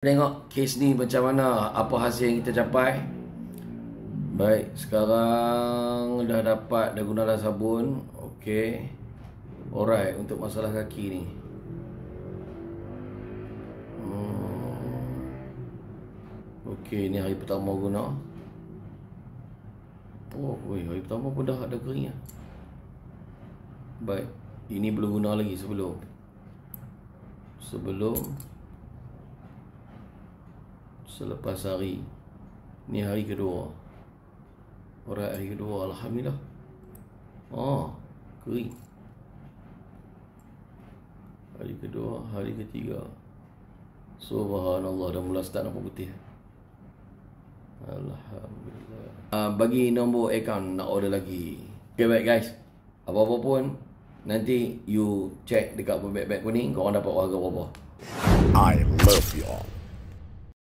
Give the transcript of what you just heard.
Tengok kes ni macam mana, apa hasil yang kita capai. Baik, sekarang dah dapat, dah guna sabun. Okey. Alright, untuk masalah kaki ni. Okey, ni hari pertama guna. Oh, hari pertama pun dah ada kering lah. Baik, ini belum guna lagi sebelum selepas hari. Ni hari kedua. Alright, hari kedua, alhamdulillah. Kering. Hari kedua, hari ketiga. Subhanallah, dah mula start nampak putih. Alhamdulillah. Bagi nombor akaun nak order lagi. Okay, baik guys. Apa-apa pun nanti you check dekat beg-beg kuning, korang dapat harga berapa. I love you all.